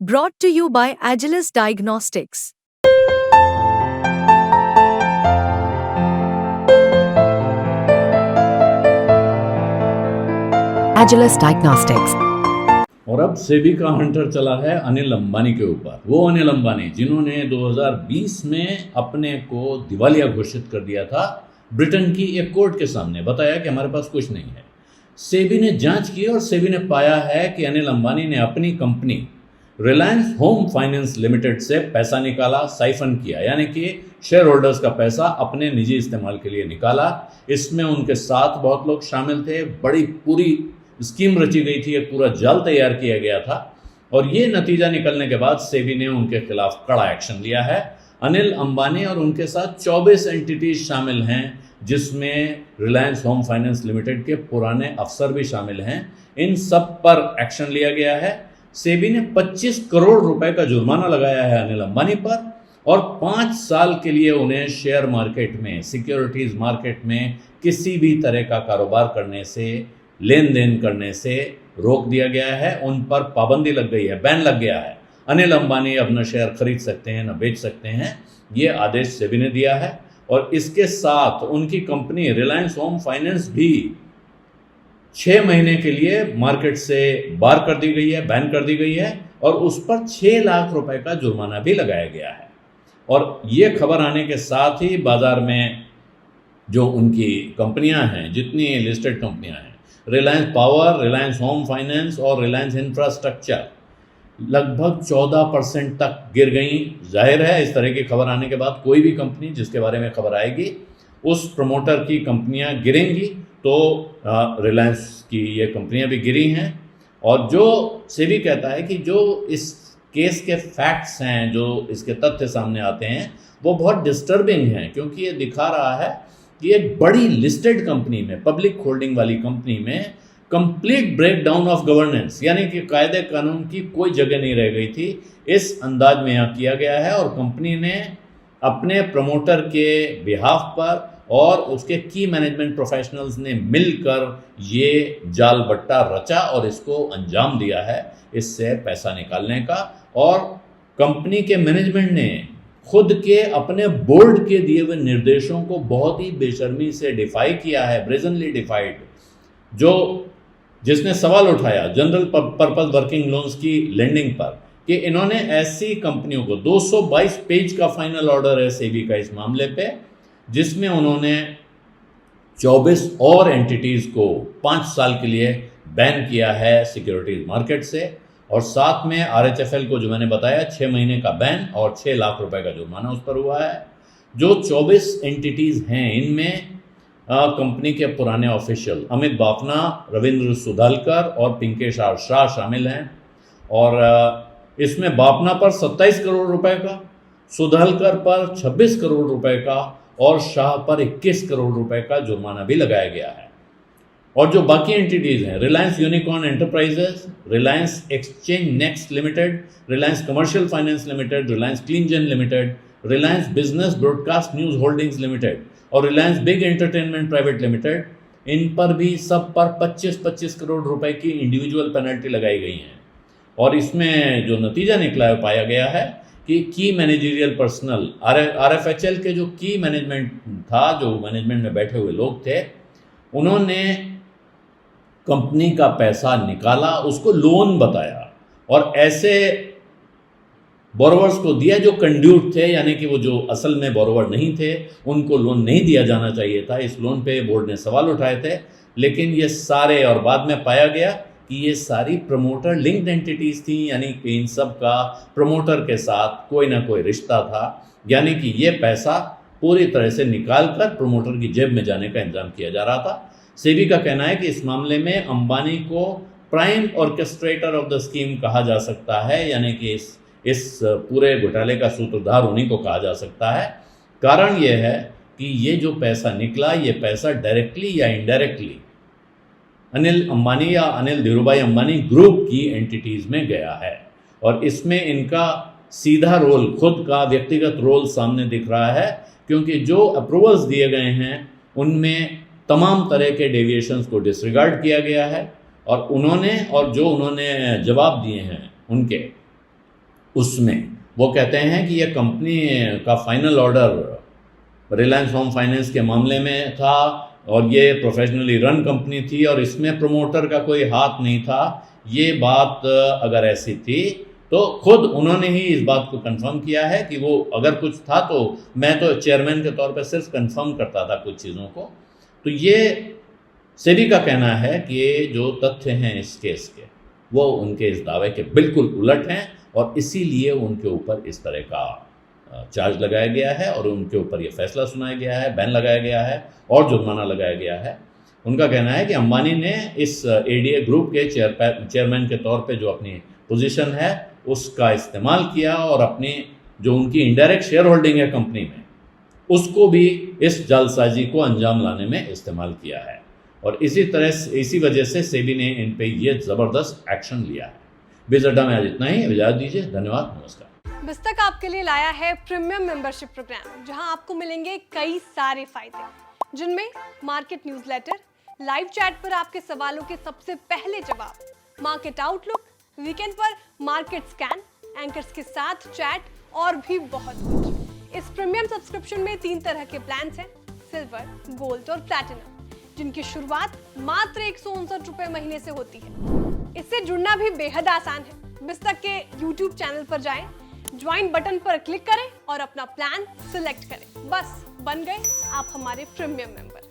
Brought to you by Agilus Diagnostics. Agilus Diagnostics. और अब सेबी का हंटर चला है अनिल अंबानी के ऊपर। वो अनिल अंबानी जिन्होंने 2020 में अपने को दिवालिया घोषित कर दिया था ब्रिटेन की एक कोर्ट के सामने, बताया कि हमारे पास कुछ नहीं है। सेबी ने जांच की और सेबी ने पाया है कि अनिल अंबानी ने अपनी company Reliance home finance limited से पैसा निकाला, साइफन किया, यानी कि शेयर होल्डर्स का पैसा अपने निजी इस्तेमाल के लिए निकाला। इसमें उनके साथ बहुत लोग शामिल थे, बड़ी पूरी स्कीम रची गई थी, एक पूरा जाल तैयार किया गया था। और ये नतीजा निकलने के बाद सेबी ने उनके खिलाफ कड़ा एक्शन लिया है। अनिल अंबानी और उनके साथ 24 एंटिटीज शामिल हैं, जिसमें रिलायंस होम फाइनेंस लिमिटेड के पुराने अफसर भी शामिल हैं। इन सब पर एक्शन लिया गया है। सेबी ने 25 करोड़ रुपए का जुर्माना लगाया है अनिल अंबानी पर और 5 साल के लिए उन्हें शेयर मार्केट में, सिक्योरिटीज मार्केट में किसी भी तरह का कारोबार करने से, लेन देन करने से रोक दिया गया है। उन पर पाबंदी लग गई है, बैन लग गया है। अनिल अंबानी अब न शेयर खरीद सकते हैं न बेच सकते हैं। ये आदेश सेबी ने दिया है और इसके साथ उनकी कंपनी रिलायंस होम फाइनेंस भी 6 महीने के लिए मार्केट से बाहर कर दी गई है, बैन कर दी गई है और उस पर 6 लाख रुपए का जुर्माना भी लगाया गया है। और ये खबर आने के साथ ही बाजार में जो उनकी कंपनियां हैं, जितनी लिस्टेड कंपनियां हैं, Reliance power, Reliance home finance और रिलायंस इंफ्रास्ट्रक्चर, लगभग 14% तक गिर गई। जाहिर है इस तरह की खबर आने के बाद कोई भी कंपनी जिसके बारे में खबर आएगी, उस प्रमोटर की कंपनियां गिरेंगी, तो रिलायंस की ये कंपनियां भी गिरी हैं। और जो सेबी कहता है कि जो इस केस के फैक्ट्स हैं, जो इसके तथ्य सामने आते हैं, वो बहुत डिस्टर्बिंग हैं, क्योंकि ये दिखा रहा है कि एक बड़ी लिस्टेड कंपनी में, पब्लिक होल्डिंग वाली कंपनी में कंप्लीट ब्रेकडाउन ऑफ गवर्नेंस, यानी कि कायदे कानून की कोई जगह नहीं रह गई थी, इस अंदाज में यहाँ किया गया है। और कंपनी ने अपने प्रमोटर के बिहाफ पर और उसके की मैनेजमेंट प्रोफेशनल्स ने मिलकर ये जाल बट्टा रचा और इसको अंजाम दिया है, इससे पैसा निकालने का। और कंपनी के मैनेजमेंट ने खुद के अपने बोर्ड के दिए हुए निर्देशों को बहुत ही बेशर्मी से डिफाई किया है, ब्रेजनली डिफाइड। जिसने सवाल उठाया जनरल पर्पस वर्किंग लोन्स की लेंडिंग पर, कि इन्होंने ऐसी कंपनियों को, 222 पेज का फाइनल ऑर्डर है सेबी का इस मामले पे, जिसमें उन्होंने 24 और एंटिटीज को 5 साल के लिए बैन किया है सिक्योरिटीज मार्केट से। और साथ में RHFL को, जो मैंने बताया, 6 महीने का बैन और 6 लाख रुपए का जुर्माना उस पर हुआ है। जो 24 एंटिटीज हैं, इनमें कंपनी के पुराने ऑफिशियल अमित बाफना, रविंद्र सुधालकर और पिंकेश आर शाह शामिल हैं। और इसमें बाफना पर 27 करोड़ रुपए का, सुधालकर पर 26 करोड़ रुपए का और शाह पर 21 करोड़ रुपए का जुर्माना भी लगाया गया है। और जो बाकी एंटिटीज हैं, Reliance Unicorn Enterprises, Reliance Exchange Next Limited, Reliance Commercial Finance Limited, Reliance Clean Gen Limited, Reliance Business Broadcast News Holdings Limited और Reliance Big Entertainment Private Limited, इन पर भी सब पर 25-25 करोड़ रुपए की इंडिविजुअल पेनल्टी लगाई गई हैं। और इसमें जो नतीजा निकला है, पाया गया है कि की मैनेजरियल पर्सनल, RFHL के जो की मैनेजमेंट था, जो मैनेजमेंट में बैठे हुए लोग थे, उन्होंने कंपनी का पैसा निकाला, उसको लोन बताया और ऐसे बोरोवर्स को दिया जो कंड्यूट थे, यानी कि वो जो असल में बोरोवर नहीं थे, उनको लोन नहीं दिया जाना चाहिए था। इस लोन पे बोर्ड ने सवाल उठाए थे, लेकिन ये सारे, और बाद में पाया गया कि ये सारी प्रमोटर लिंक्ड एंटिटीज थी, यानी कि इन सब का प्रमोटर के साथ कोई ना कोई रिश्ता था, यानी कि ये पैसा पूरी तरह से निकाल कर प्रमोटर की जेब में जाने का इंतजाम किया जा रहा था। सेबी का कहना है कि इस मामले में अंबानी को prime orchestrator of the scheme कहा जा सकता है, यानी कि इस पूरे घोटाले का सूत्रधार उन्हीं को कहा जा सकता है। कारण यह है कि ये जो पैसा निकला, ये पैसा डायरेक्टली या इनडायरेक्टली अनिल अंबानी या अनिल धीरूभाई अंबानी ग्रुप की एंटिटीज में गया है। और इसमें इनका सीधा रोल, खुद का व्यक्तिगत रोल सामने दिख रहा है, क्योंकि जो अप्रूवल्स दिए गए हैं उनमें तमाम तरह के डेविएशंस को डिसरिगार्ड किया गया है। और जो उन्होंने जवाब दिए हैं उनके, उसमें वो कहते हैं कि ये कंपनी का final order Reliance home finance के मामले में था और ये प्रोफेशनली रन कंपनी थी और इसमें प्रमोटर का कोई हाथ नहीं था। ये बात अगर ऐसी थी तो खुद उन्होंने ही इस बात को कंफर्म किया है कि वो अगर कुछ था तो मैं तो चेयरमैन के तौर पर सिर्फ कंफर्म करता था कुछ चीज़ों को। तो ये सेबी का कहना है कि ये जो तथ्य हैं इस केस के वो उनके इस दावे के बिल्कुल उलट हैं और इसीलिए उनके ऊपर इस तरह का चार्ज लगाया गया है और उनके ऊपर ये फैसला सुनाया गया है, बैन लगाया गया है और जुर्माना लगाया गया है। उनका कहना है कि अंबानी ने इस एडीए ग्रुप के चेयरमैन के तौर पे जो अपनी पोजीशन है उसका इस्तेमाल किया और अपनी जो उनकी इनडायरेक्ट शेयर होल्डिंग है कंपनी में उसको भी इस जालसाजी को अंजाम लाने में इस्तेमाल किया है और इसी वजह से सेबी ने इन पे ये ज़बरदस्त एक्शन लिया है। बिज़ अड्डा में आज इतना ही, इजाज़त दीजिए, धन्यवाद, नमस्कार। बिस्तक आपके लिए लाया है प्रीमियम मेंबरशिप प्रोग्राम, जहां आपको मिलेंगे कई सारे फायदे, जिनमें मार्केट न्यूज़लेटर, लाइव चैट पर आपके सवालों के सबसे पहले जवाब, मार्केट आउटलुक, वीकेंड पर मार्केट स्कैन, एंकर्स के साथ चैट और भी बहुत कुछ। इस प्रीमियम सब्सक्रिप्शन में 3 तरह के प्लान्स हैं, सिल्वर, गोल्ड और प्लैटिनम, जिनकी शुरुआत मात्र 159 रुपए महीने से होती है। इससे जुड़ना भी बेहद आसान है। बिस्तक के YouTube चैनल पर जाएं, ज्वाइन बटन पर क्लिक करें और अपना प्लान सिलेक्ट करें। बस बन गए आप हमारे प्रीमियम मेंबर।